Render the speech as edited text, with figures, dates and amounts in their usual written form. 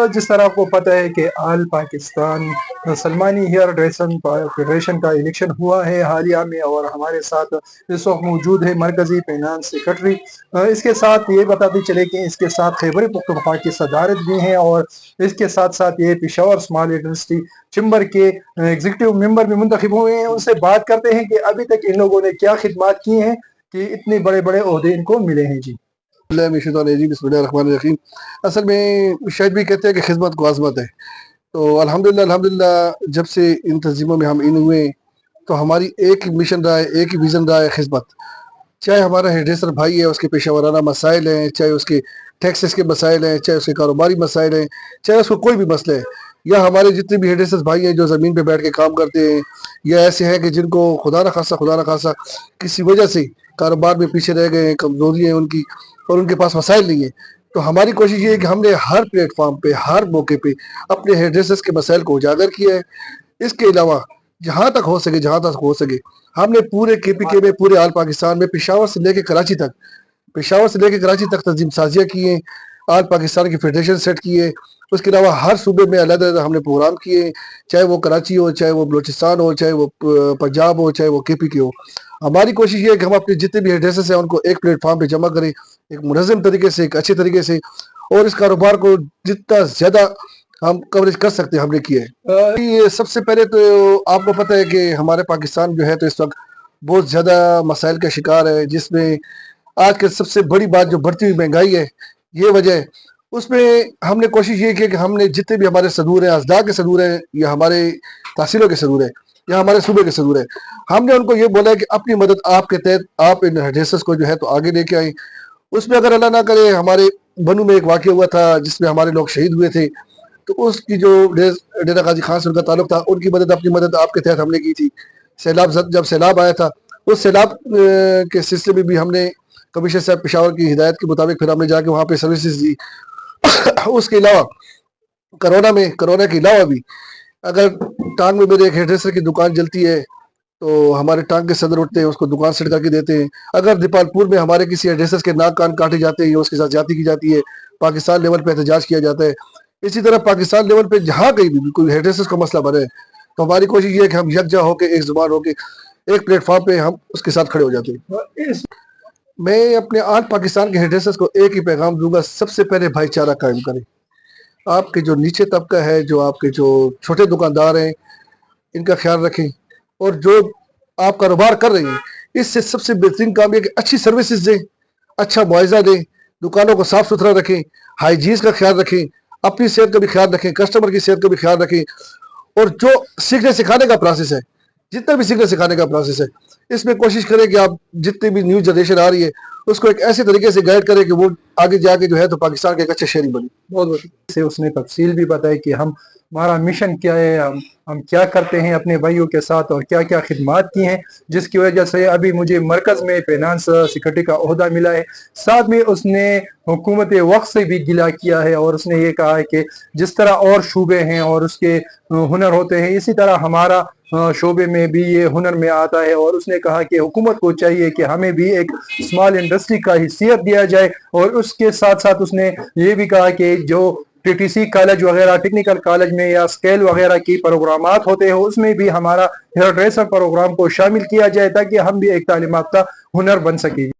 जिस तरह आपको पता है कि आल पाकिस्तान सलमानी हेयर ड्रेसिंग फेडरेशन का इलेक्शन हुआ है हालिया में, और हमारे साथ इस वक्त मौजूद है मरकजी फाइनेंस सेक्रेटरी। इसके साथ ये बताते चले कि इसके साथ खैबर पख्तूनख्वा की सदारत भी हैं, और इसके साथ साथ ये पेशावर स्मॉल इंडस्ट्री चैम्बर के एग्जीक्यूटिव मेंबर भी मुंतखब हुए हैं। उनसे बात करते हैं कि अभी तक इन लोगों ने क्या खिदमात की हैं कि इतने बड़े बड़े ओहदे इनको मिले हैं। जी बिस्मिल्लाहिर्रहमानिर्रहीम। असल में शायद भी कहते हैं कि खिदमत को आज़मत है। तो अल्हम्दुलिल्लाह जब से इन तंजीमों में हम इन हुए तो हमारी एक ही मिशन रहा है, एक ही विज़न रहा है, खिदमत। चाहे हमारा हेड्रेसर भाई है, उसके पेशा वराना मसाइल हैं, चाहे उसके टैक्सेस के मसाइल हैं, चाहे उसके कारोबारी मसाइल हैं, चाहे उसको कोई भी मसले हैं, या हमारे जितने भी हेड्रेसर भाई हैं जो ज़मीन पे बैठ के काम करते हैं, या ऐसे हैं कि जिनको खुदा न खासा किसी वजह से कारोबार में पीछे रह गए हैं, कमज़ोरी है उनकी और उनके पास वसाइल नहीं है, तो हमारी कोशिश ये है कि हमने हर प्लेटफॉर्म पे, हर मौके पे अपने हेड्रेसर्स के मसाइल को उजागर किया है। इसके अलावा जहाँ तक हो सके हमने पूरे KPK में, पूरे आल पाकिस्तान में, पेशावर से लेकर कराची तक तंजीम साजियाँ की हैं, आल पाकिस्तान की फेडरेशन सेट की है। उसके अलावा हर सूबे में अलग-अलग हमने प्रोग्राम किए, चाहे वो कराची हो, चाहे वो बलूचिस्तान हो, चाहे वो पंजाब हो, चाहे वो KPK हो। हमारी कोशिश ये है कि हम अपने जितने भी हेड्रेसर्स हैं उनको एक प्लेटफॉर्म पे जमा करें, एक मुनज़्ज़म तरीके से, एक अच्छे तरीके से, और इस कारोबार को जितना ज़्यादा हम कवरेज कर सकते हैं हमने किया है। ये सबसे पहले तो आपको पता है कि हमारे पाकिस्तान जो है तो इस वक्त बहुत ज़्यादा मसाइल का शिकार है, जिसमें आज की सबसे बड़ी बात जो बढ़ती हुई महंगाई है, ये वजह है। उसमें हमने कोशिश ये की कि हमने जितने भी हमारे सदूर हैं, अज़दा के सदूर हैं, या हमारे तहसीलों के सदूर हैं, या हमारे सूबे के सदूर हैं, हमने उनको ये बोला है कि अपनी मदद आपके तहत आप इन हेड्रेसर्स को जो है तो आगे लेके आए। उसमें अगर अल्लाह ना करे हमारे बनू में एक वाक़या हुआ था जिसमें हमारे लोग शहीद हुए थे, तो उसकी जो डेरा गाजी खान से उनका ताल्लुक था, उनकी मदद, अपनी मदद आपके तहत हमने की थी। जब सैलाब आया था, उस सैलाब के सिलसिले में भी हमने कमिश्नर साहब पेशावर की हिदायत के मुताबिक फिर हमने जाके वहाँ पे सर्विसेज दी। उसके अलावा कोरोना के अलावा भी अगर टांग में मेरे एक हेड्रेसर की दुकान जलती है तो हमारे टांग के सदर उठते हैं, उसको दुकान सेट करके देते हैं। अगर दीपालपुर में हमारे किसी हेड्रेसर के नाक कान काटे जाते हैं या उसके साथ ज्यादती की जाती है, पाकिस्तान लेवल पे एहतजाज किया जाता है। इसी तरह पाकिस्तान लेवल पे जहाँ कहीं भी कोई हेड्रेसर का मसला बने तो हमारी कोशिश ये है कि हम यकजा होकर, एक जुबान होकर, एक प्लेटफॉर्म पे हम उसके साथ खड़े हो जाते हैं। मैं अपने आल पाकिस्तान के हेड्रेसर्स को एक ही पैगाम दूंगा, सबसे पहले भाईचारा कायम करें। आपके जो नीचे तबका है, जो आपके जो छोटे दुकानदार हैं, इनका ख्याल रखें, और जो आप कारोबार कर रहे हैं, इससे सबसे बेहतरीन काम ये कि अच्छी सर्विसेज दें, अच्छा मुआवजा दें, दुकानों को साफ सुथरा रखें, हाइजीन का ख्याल रखें, अपनी सेहत का भी ख्याल रखें, कस्टमर की सेहत का भी ख्याल रखें। और जो सीखने सिखाने का प्रोसेस है, जितना भी सीखने सिखाने का प्रोसेस है, इसमें कोशिश करें कि आप जितनी भी न्यू जनरेशन आ रही है उसको एक ऐसे तरीके से गाइड करें कि वो आगे जाके जो है तो पाकिस्तान के एक अच्छे शहरी बने। बहुत से उसने तफसील भी बताई कि हमारा मिशन क्या है, हम क्या करते हैं अपने भाइयों के साथ और क्या क्या खिदमात की हैं, जिसकी वजह से अभी मुझे मरकज़ में फाइनेंस सेक्रेटरी का ओहदा मिला है। साथ में उसने हुकूमत वक्त से भी गिला किया है, और उसने ये कहा है कि जिस तरह और शूबे हैं और उसके हुनर होते हैं, इसी तरह हमारा शोबे में भी ये हुनर में आता है। और उसने कहा कि हुकूमत को चाहिए कि हमें भी एक स्मॉल इंडस्ट्री का हिस्सियत दिया जाए, और उसके साथ साथ उसने ये भी कहा कि जो TTC कॉलेज वगैरह, टेक्निकल कॉलेज में या स्केल वगैरह की प्रोग्रामात होते हैं, उसमें भी हमारा हेयर ड्रेसर प्रोग्राम को शामिल किया जाए ताकि हम भी एक तालीम याफ्ता हुनर बन सके।